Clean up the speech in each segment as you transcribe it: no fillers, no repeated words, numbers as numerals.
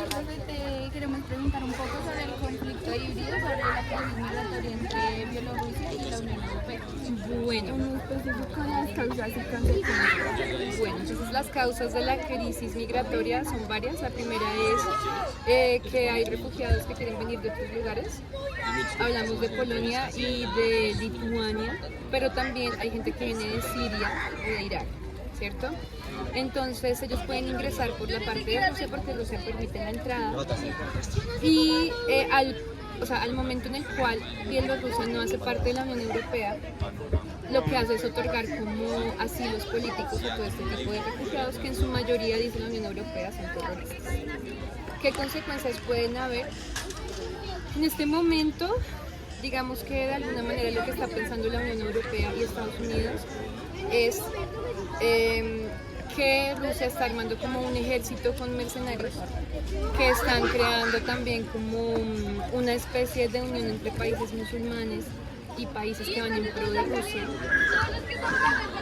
Entonces te queremos preguntar un poco sobre el conflicto híbrido, sobre la crisis migratoria entre Bielorrusia y la Unión Europea. Bueno, En específico las causas y consecuencias. bueno, entonces las causas de la crisis migratoria son varias. La primera es que hay refugiados que quieren venir de otros lugares. Hablamos de Polonia y de Lituania, pero también hay gente que viene de Siria o de Irak, ¿cierto? Entonces ellos pueden ingresar por la parte de Rusia porque Rusia permite la entrada y al momento en el cual Bielorrusia no hace parte de la Unión Europea, lo que hace es otorgar como asilos políticos a todo este tipo de refugiados que en su mayoría, dice la Unión Europea, son terroristas. ¿Qué consecuencias pueden haber? En este momento, digamos que de alguna manera lo que está pensando la Unión Europea y Estados Unidos es que Rusia está armando como un ejército con mercenarios que están creando también como una especie de unión entre países musulmanes y países que van en pro de Rusia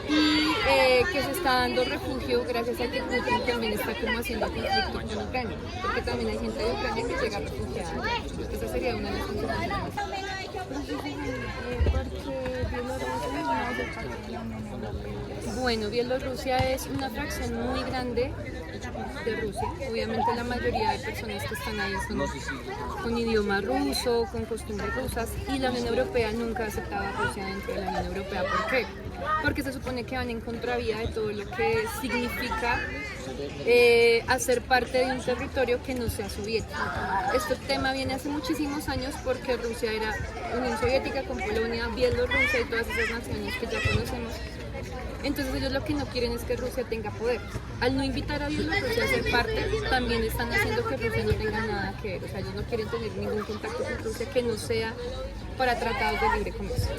y que se está dando refugio gracias a que Putin también está como haciendo conflicto con Ucrania, porque también hay gente de Ucrania que llega refugiada. Esa sería una de las consecuencias. Porque Bielorrusia no hace parte de la Unión Europea. Bueno, Bielorrusia es una fracción muy grande de Rusia. Obviamente la mayoría de personas que están ahí son con idioma ruso, con costumbres rusas, y la Unión Europea nunca ha aceptado a Rusia dentro de la Unión Europea. ¿Por qué? Porque se supone que van en contravía de todo lo que significa hacer parte de un territorio que no sea soviético. Este tema viene hace muchísimos años porque Rusia era Unión Soviética con Polonia, Bielorrusia y todas esas naciones que ya conocemos. Entonces ellos lo que no quieren es que Rusia tenga poder. Al no invitar a Bielorrusia a ser parte, también están haciendo que Rusia no tenga nada que ver. O sea, ellos no quieren tener ningún contacto con Rusia que no sea para tratados de libre comercio.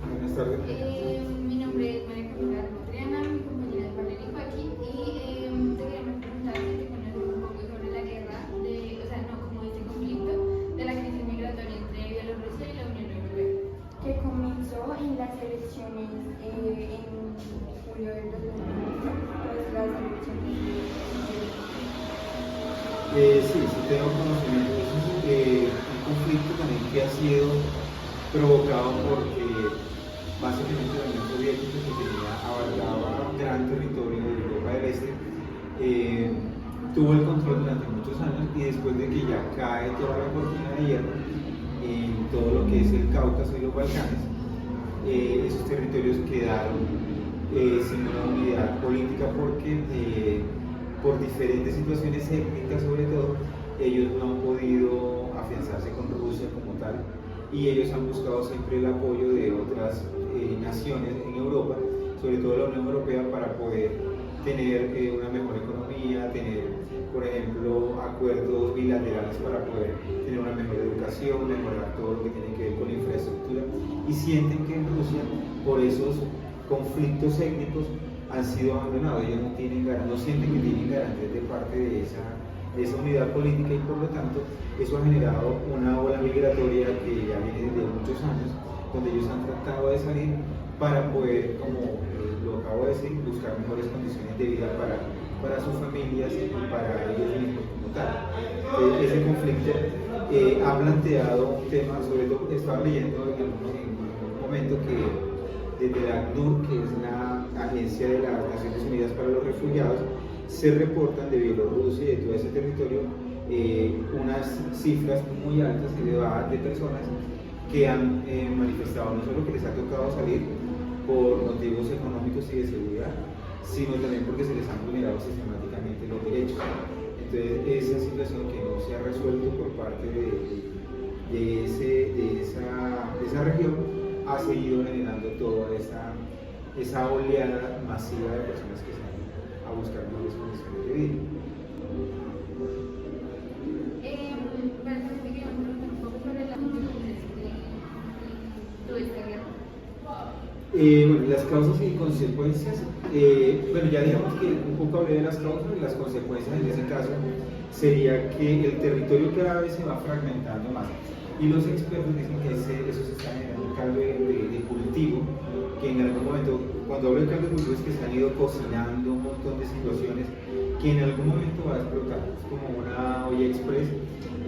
Buenas tardes, profe. Mi nombre es María Camila Triana, mi compañera es Valeria Joaquín y te queremos preguntar si te conoces un poco sobre la guerra, como este conflicto de la crisis migratoria entre Bielorrusia y la Unión Europea. Que comenzó en las elecciones en julio del 2020, pues las elecciones sí tengo conocimiento de eso. Un conflicto también que ha sido provocado porque básicamente la Unión Soviética, que abarcaba un gran territorio de Europa del Este, tuvo el control durante muchos años y después de que ya cae toda la cortina de hierro en todo lo que es el Cáucaso y los Balcanes, esos territorios quedaron sin una unidad política porque por diferentes situaciones étnicas sobre todo, ellos no han podido afianzarse con Rusia como tal y ellos han buscado siempre el apoyo de otras naciones en Europa, sobre todo la Unión Europea, para poder tener una mejor economía, tener, por ejemplo, acuerdos bilaterales para poder tener una mejor educación, mejorar todo lo que tiene que ver con la infraestructura, y sienten que en Rusia, por esos conflictos étnicos, han sido abandonados. Ellos no sienten que tienen garantías de parte de esa unidad política y por lo tanto eso ha generado una ola migratoria que ya viene desde muchos años, donde ellos han tratado de salir para poder, como lo acabo de decir, buscar mejores condiciones de vida para sus familias y para ellos mismos como tal. Ese conflicto ha planteado un tema, sobre todo estaba leyendo en un momento que desde la ACNUR, que es la Agencia de las Naciones Unidas para los Refugiados, se reportan de Bielorrusia y de todo ese territorio unas cifras muy altas, elevadas, de personas que han manifestado no solo que les ha tocado salir por motivos económicos y de seguridad, sino también porque se les han vulnerado sistemáticamente los derechos. Entonces, esa situación que no se ha resuelto por parte de esa región ha seguido generando toda esa oleada masiva de personas que salen a buscar mejores condiciones de vida. Te queremos preguntar un poco sobre las consecuencias de toda esta guerra. Bueno, las causas y consecuencias, bueno, ya digamos que un poco hablé de las causas y las consecuencias en ese caso sería que el territorio cada vez se va fragmentando más y los expertos dicen que eso se está generando un caldo de cultivo que en algún momento, cuando doble cambio de culturas que se han ido cocinando un montón de situaciones que en algún momento va a explotar. Es como una olla express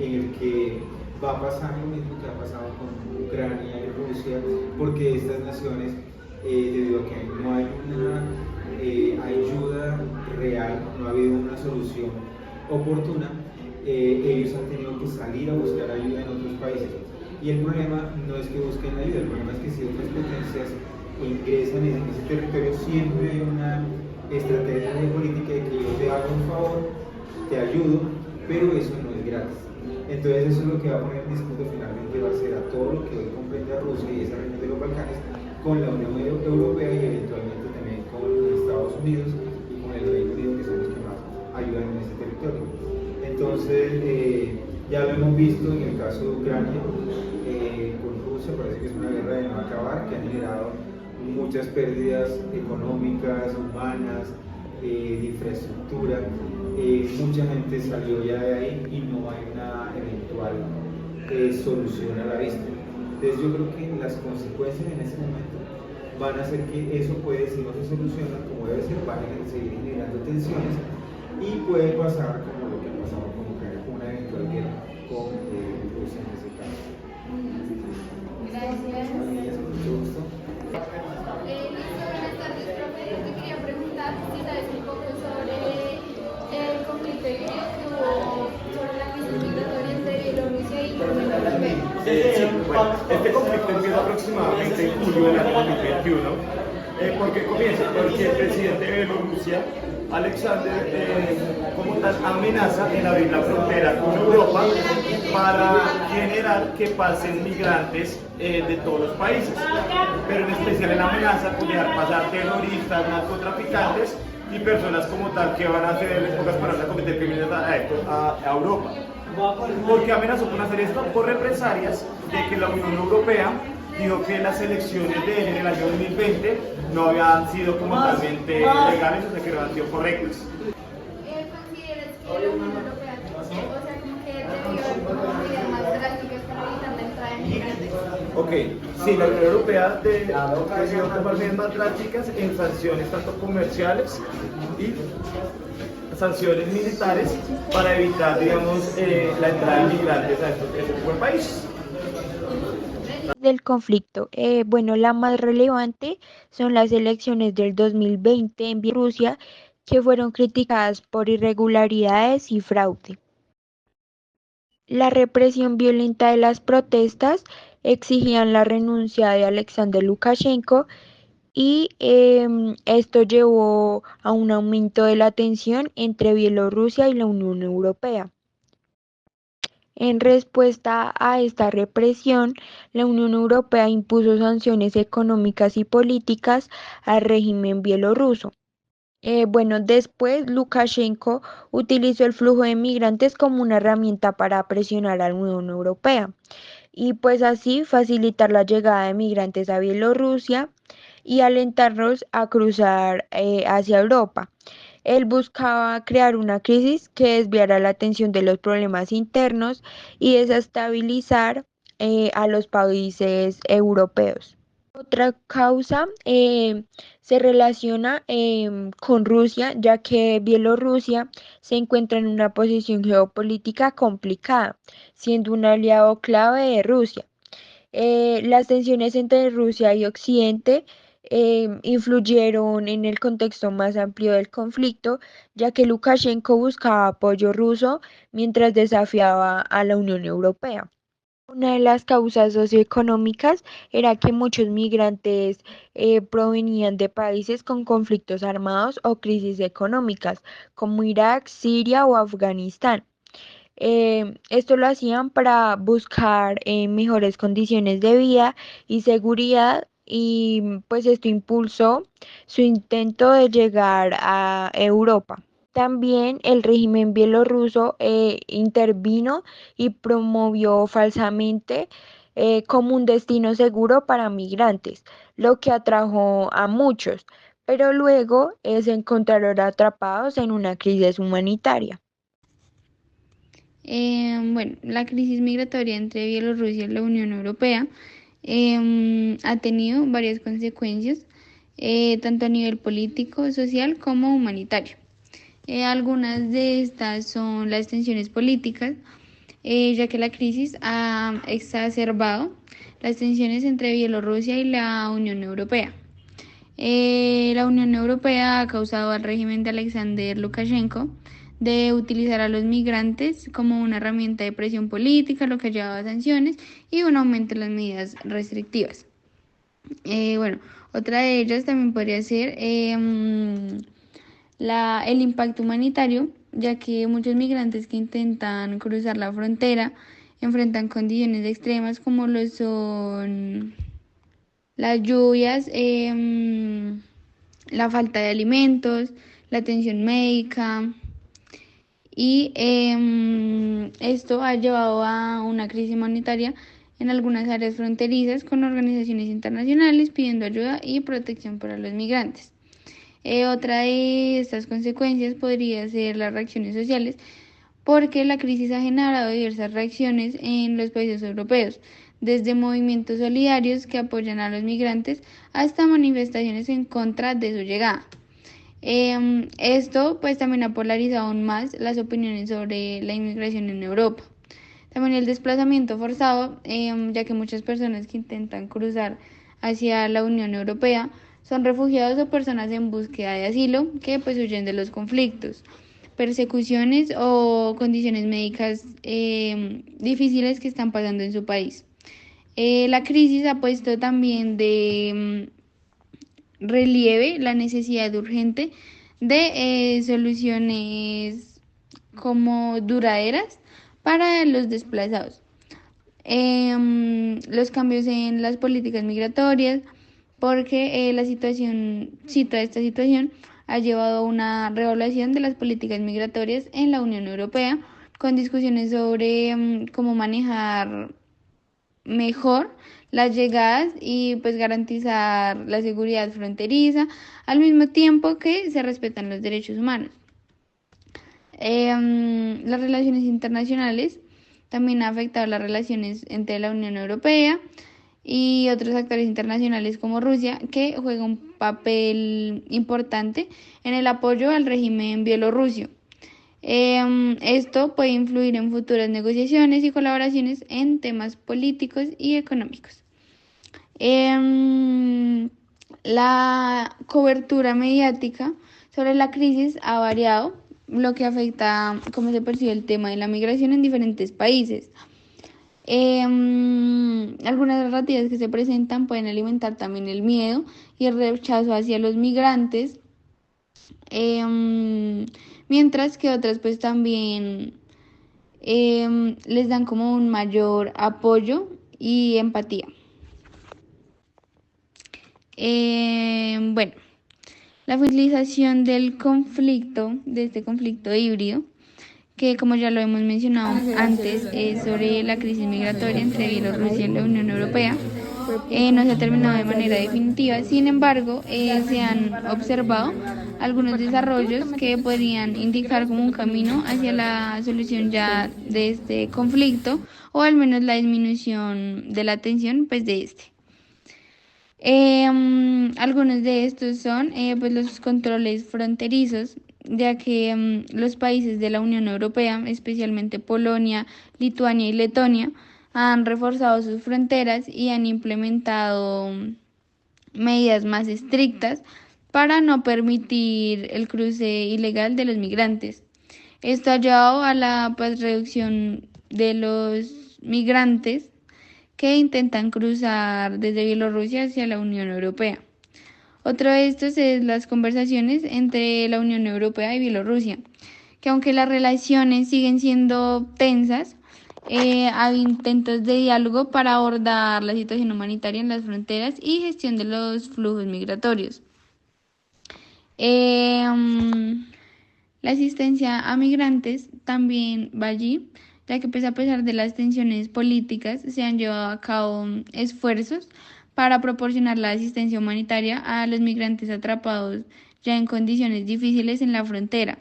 en el que va a pasar lo mismo que ha pasado con Ucrania y Rusia, porque estas naciones, debido a que no hay una ayuda real, no ha habido una solución oportuna, ellos han tenido que salir a buscar ayuda en otros países. Y el problema no es que busquen ayuda, el problema es que si otras potencias ingresan en ese territorio, siempre hay una estrategia de política de que yo te hago un favor, te ayudo, pero eso no es gratis. Entonces eso es lo que va a poner en disputa finalmente, va a ser a todo lo que hoy comprende a Rusia y esa región de los Balcanes con la Unión Europea y eventualmente también con Estados Unidos y con el Reino Unido, que son los que más ayudan en ese territorio. Entonces, ya lo hemos visto en el caso de Ucrania, con Rusia, parece que es una guerra de no acabar, que ha generado muchas pérdidas económicas, humanas, de infraestructura. Mucha gente salió ya de ahí y no hay una eventual solución a la vista. Entonces yo creo que las consecuencias en ese momento van a hacer que eso puede, si no se soluciona como debe ser, van a seguir generando tensiones y puede pasar como lo que ha pasado con Ucrania, con una eventual guerra con Rusia en ese caso. Gracias. Mucho gusto. Listo, buenas tardes, profe. Yo te quería preguntar si sabes un poco sobre el conflicto híbrido que hubo sobre la crisis migratoria entre Bielorrusia y la Unión Europea. Sí, bueno, este conflicto empieza aproximadamente en julio del año 2021. ¿Por qué comienza? Porque el presidente de Bielorrusia, Alexander, como tal, amenaza en abrir la frontera con Europa para generar que pasen migrantes de todos los países, pero en especial en amenaza con dejar pasar terroristas, narcotraficantes y personas como tal que van a hacer, en pocas palabras, a cometer crímenes a Europa. ¿Por qué amenazó con hacer esto? Por represalias de que la Unión Europea dijo que las elecciones de él en el año 2020 no habían sido como totalmente legales, o sea que no habían sido correctas. ¿Consideras que la Unión Europea, o sea, como que debió haber tomado medidas más drásticas para evitar la entrada de migrantes? Ok, sí, la Unión Europea decidió tomar medidas más drásticas en sanciones tanto comerciales y sanciones militares para evitar, digamos, la entrada de migrantes a este tipo de países. Del conflicto. Bueno, la más relevante son las elecciones del 2020 en Bielorrusia, que fueron criticadas por irregularidades y fraude. La represión violenta de las protestas exigían la renuncia de Alexander Lukashenko y esto llevó a un aumento de la tensión entre Bielorrusia y la Unión Europea. En respuesta a esta represión, la Unión Europea impuso sanciones económicas y políticas al régimen bielorruso. Después Lukashenko utilizó el flujo de migrantes como una herramienta para presionar a la Unión Europea y pues así facilitar la llegada de migrantes a Bielorrusia y alentarlos a cruzar hacia Europa. Él buscaba crear una crisis que desviara la atención de los problemas internos y desestabilizar a los países europeos. Otra causa se relaciona con Rusia, ya que Bielorrusia se encuentra en una posición geopolítica complicada, siendo un aliado clave de Rusia. Las tensiones entre Rusia y Occidente influyeron en el contexto más amplio del conflicto, ya que Lukashenko buscaba apoyo ruso mientras desafiaba a la Unión Europea. Una de las causas socioeconómicas era que muchos migrantes provenían de países con conflictos armados o crisis económicas, como Irak, Siria o Afganistán. Esto lo hacían para buscar mejores condiciones de vida y seguridad y pues esto impulsó su intento de llegar a Europa. También el régimen bielorruso intervino y promovió falsamente como un destino seguro para migrantes, lo que atrajo a muchos, pero luego se encontraron atrapados en una crisis humanitaria. La crisis migratoria entre Bielorrusia y la Unión Europea ha tenido varias consecuencias tanto a nivel político, social como humanitario. Algunas de estas son las tensiones políticas, ya que la crisis ha exacerbado las tensiones entre Bielorrusia y la Unión Europea. La Unión Europea ha causado al régimen de Alexander Lukashenko de utilizar a los migrantes como una herramienta de presión política, lo que ha llevado a sanciones y un aumento en las medidas restrictivas. Bueno, otra de ellas también podría ser el impacto humanitario, ya que muchos migrantes que intentan cruzar la frontera enfrentan condiciones extremas como lo son las lluvias, la falta de alimentos, la atención médica, y esto ha llevado a una crisis humanitaria en algunas áreas fronterizas con organizaciones internacionales pidiendo ayuda y protección para los migrantes. Otra de estas consecuencias podría ser las reacciones sociales, porque la crisis ha generado diversas reacciones en los países europeos, desde movimientos solidarios que apoyan a los migrantes hasta manifestaciones en contra de su llegada. Esto pues también ha polarizado aún más las opiniones sobre la inmigración en Europa. También el desplazamiento forzado, ya que muchas personas que intentan cruzar hacia la Unión Europea son refugiados o personas en búsqueda de asilo que pues huyen de los conflictos, persecuciones o condiciones médicas difíciles que están pasando en su país. La crisis ha puesto también de relieve la necesidad urgente de soluciones como duraderas para los desplazados. Los cambios en las políticas migratorias, porque toda esta situación ha llevado a una reevaluación de las políticas migratorias en la Unión Europea, con discusiones sobre cómo manejar mejor las llegadas y pues garantizar la seguridad fronteriza, al mismo tiempo que se respetan los derechos humanos. Las relaciones internacionales también han afectado las relaciones entre la Unión Europea y otros actores internacionales como Rusia, que juega un papel importante en el apoyo al régimen bielorruso. Esto puede influir en futuras negociaciones y colaboraciones en temas políticos y económicos. La cobertura mediática sobre la crisis ha variado, lo que afecta cómo se percibe el tema de la migración en diferentes países. Algunas narrativas que se presentan pueden alimentar también el miedo y el rechazo hacia los migrantes, mientras que otras pues también les dan como un mayor apoyo y empatía. Bueno, la utilización del conflicto, de este conflicto híbrido, que como ya lo hemos mencionado antes, sobre la crisis migratoria entre Bielorrusia y la Unión Europea, no se ha terminado de manera definitiva. Sin embargo, se han observado algunos desarrollos que podrían indicar como un camino hacia la solución ya de este conflicto, o al menos la disminución de la tensión pues de este. Algunos de estos son pues los controles fronterizos, ya que los países de la Unión Europea, especialmente Polonia, Lituania y Letonia, han reforzado sus fronteras y han implementado medidas más estrictas para no permitir el cruce ilegal de los migrantes. Esto ha llevado a la reducción de los migrantes que intentan cruzar desde Bielorrusia hacia la Unión Europea. Otro de estos es las conversaciones entre la Unión Europea y Bielorrusia, que aunque las relaciones siguen siendo tensas, hay intentos de diálogo para abordar la situación humanitaria en las fronteras y gestión de los flujos migratorios. La asistencia a migrantes también va allí, ya que pues a pesar de las tensiones políticas se han llevado a cabo esfuerzos para proporcionar la asistencia humanitaria a los migrantes atrapados ya en condiciones difíciles en la frontera,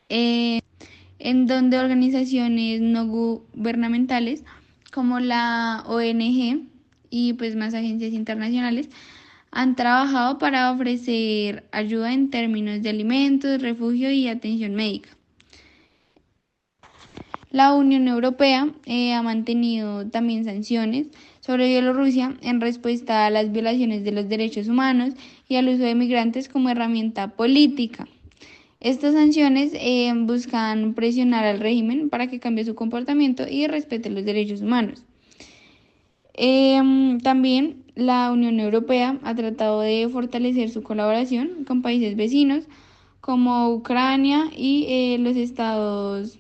en donde organizaciones no gubernamentales como la ONG y pues más agencias internacionales han trabajado para ofrecer ayuda en términos de alimentos, refugio y atención médica. La Unión Europea ha mantenido también sanciones sobre Bielorrusia en respuesta a las violaciones de los derechos humanos y al uso de migrantes como herramienta política. Estas sanciones buscan presionar al régimen para que cambie su comportamiento y respete los derechos humanos. También la Unión Europea ha tratado de fortalecer su colaboración con países vecinos como Ucrania y los estados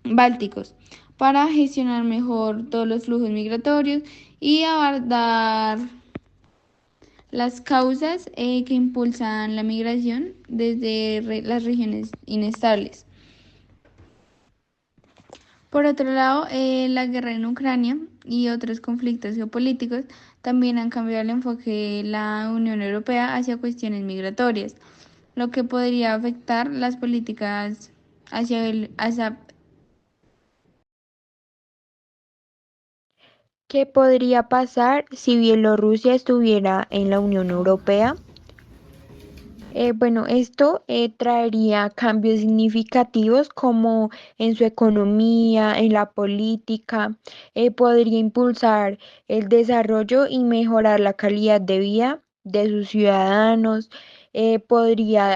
bálticos para gestionar mejor todos los flujos migratorios y abordar las causas que impulsan la migración desde las regiones inestables. Por otro lado, la guerra en Ucrania y otros conflictos geopolíticos también han cambiado el enfoque de la Unión Europea hacia cuestiones migratorias, lo que podría afectar las políticas hacia ¿Qué podría pasar si Bielorrusia estuviera en la Unión Europea? Bueno, esto traería cambios significativos como en su economía, en la política, podría impulsar el desarrollo y mejorar la calidad de vida de sus ciudadanos, podría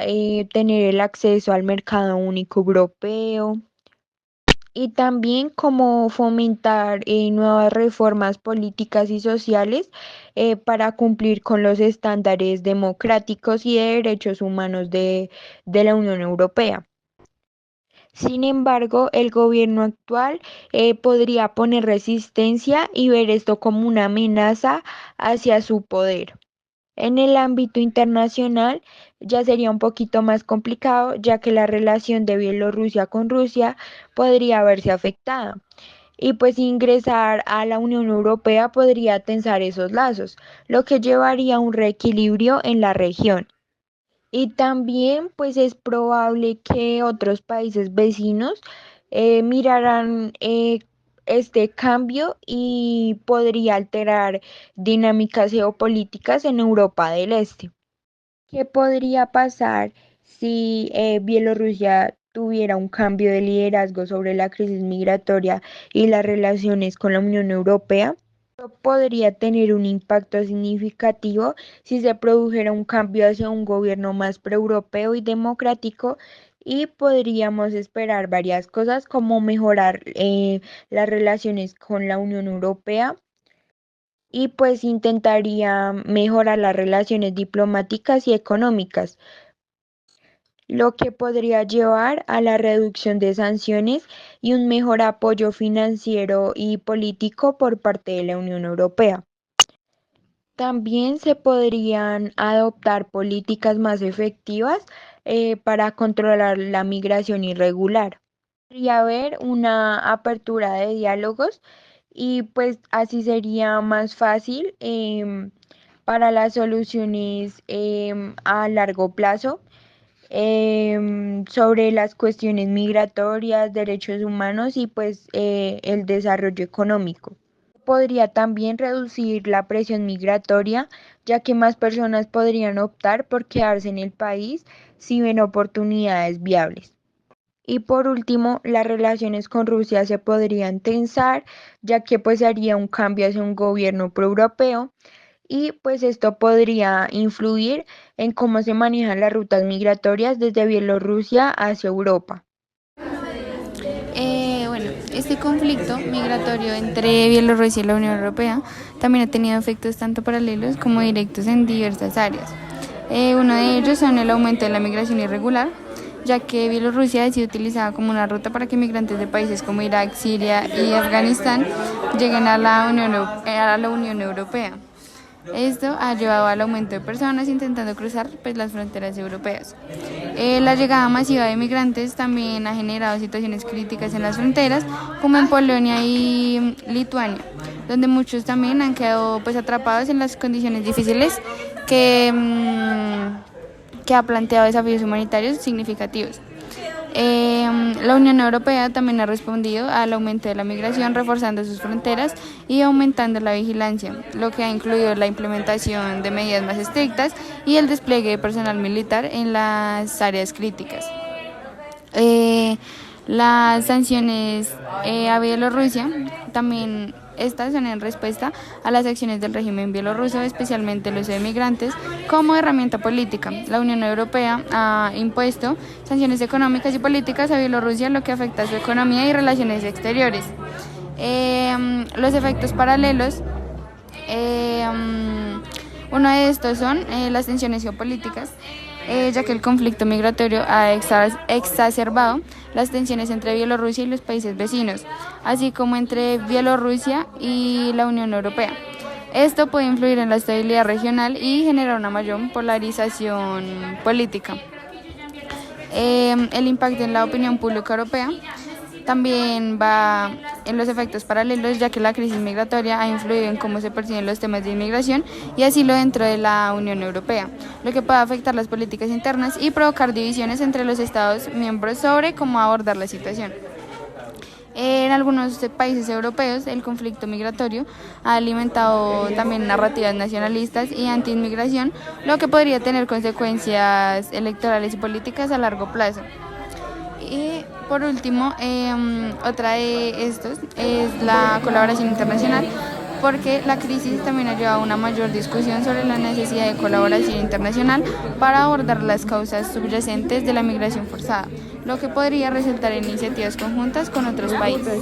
tener el acceso al mercado único europeo y también como fomentar nuevas reformas políticas y sociales para cumplir con los estándares democráticos y de derechos humanos de la Unión Europea. Sin embargo, el gobierno actual podría poner resistencia y ver esto como una amenaza hacia su poder. En el ámbito internacional ya sería un poquito más complicado, ya que la relación de Bielorrusia con Rusia podría verse afectada. Y pues ingresar a la Unión Europea podría tensar esos lazos, lo que llevaría a un reequilibrio en la región. Y también pues es probable que otros países vecinos miraran este cambio y podría alterar dinámicas geopolíticas en Europa del Este. ¿Qué podría pasar si Bielorrusia tuviera un cambio de liderazgo sobre la crisis migratoria y las relaciones con la Unión Europea? Podría tener un impacto significativo si se produjera un cambio hacia un gobierno más proeuropeo y democrático y podríamos esperar varias cosas como mejorar las relaciones con la Unión Europea y pues intentaría mejorar las relaciones diplomáticas y económicas, lo que podría llevar a la reducción de sanciones y un mejor apoyo financiero y político por parte de la Unión Europea. También se podrían adoptar políticas más efectivas para controlar la migración irregular. Podría haber una apertura de diálogos y pues así sería más fácil para las soluciones a largo plazo sobre las cuestiones migratorias, derechos humanos y pues el desarrollo económico. Podría también reducir la presión migratoria, ya que más personas podrían optar por quedarse en el país si ven oportunidades viables. Y por último, las relaciones con Rusia se podrían tensar, ya que pues haría un cambio hacia un gobierno proeuropeo y pues esto podría influir en cómo se manejan las rutas migratorias desde Bielorrusia hacia Europa. Bueno, este conflicto migratorio entre Bielorrusia y la Unión Europea también ha tenido efectos tanto paralelos como directos en diversas áreas. Uno de ellos son el aumento de la migración irregular, ya que Bielorrusia ha sido utilizada como una ruta para que migrantes de países como Irak, Siria y Afganistán lleguen a la Unión Europea. Esto ha llevado al aumento de personas intentando cruzar las fronteras europeas. La llegada masiva de migrantes también ha generado situaciones críticas en las fronteras, como en Polonia y Lituania, donde muchos también han quedado atrapados en las condiciones difíciles que ha planteado desafíos humanitarios significativos. La Unión Europea también ha respondido al aumento de la migración, reforzando sus fronteras y aumentando la vigilancia, lo que ha incluido la implementación de medidas más estrictas y el despliegue de personal militar en las áreas críticas. Las sanciones a Bielorrusia también estas son en respuesta a las acciones del régimen bielorruso, especialmente el uso de migrantes, como herramienta política. La Unión Europea ha impuesto sanciones económicas y políticas a Bielorrusia, lo que afecta a su economía y relaciones exteriores. Los efectos paralelos, uno de estos son las tensiones geopolíticas, ya que el conflicto migratorio ha exacerbado las tensiones entre Bielorrusia y los países vecinos, así como entre Bielorrusia y la Unión Europea. Esto puede influir en la estabilidad regional y generar una mayor polarización política. El impacto en la opinión pública europea también va en los efectos paralelos, ya que la crisis migratoria ha influido en cómo se perciben los temas de inmigración y asilo dentro de la Unión Europea, lo que puede afectar las políticas internas y provocar divisiones entre los Estados miembros sobre cómo abordar la situación. En algunos países europeos, el conflicto migratorio ha alimentado también narrativas nacionalistas y anti-inmigración, lo que podría tener consecuencias electorales y políticas a largo plazo. Y por último, otra de estos es la colaboración internacional, porque la crisis también ha llevado a una mayor discusión sobre la necesidad de colaboración internacional para abordar las causas subyacentes de la migración forzada, lo que podría resultar en iniciativas conjuntas con otros países.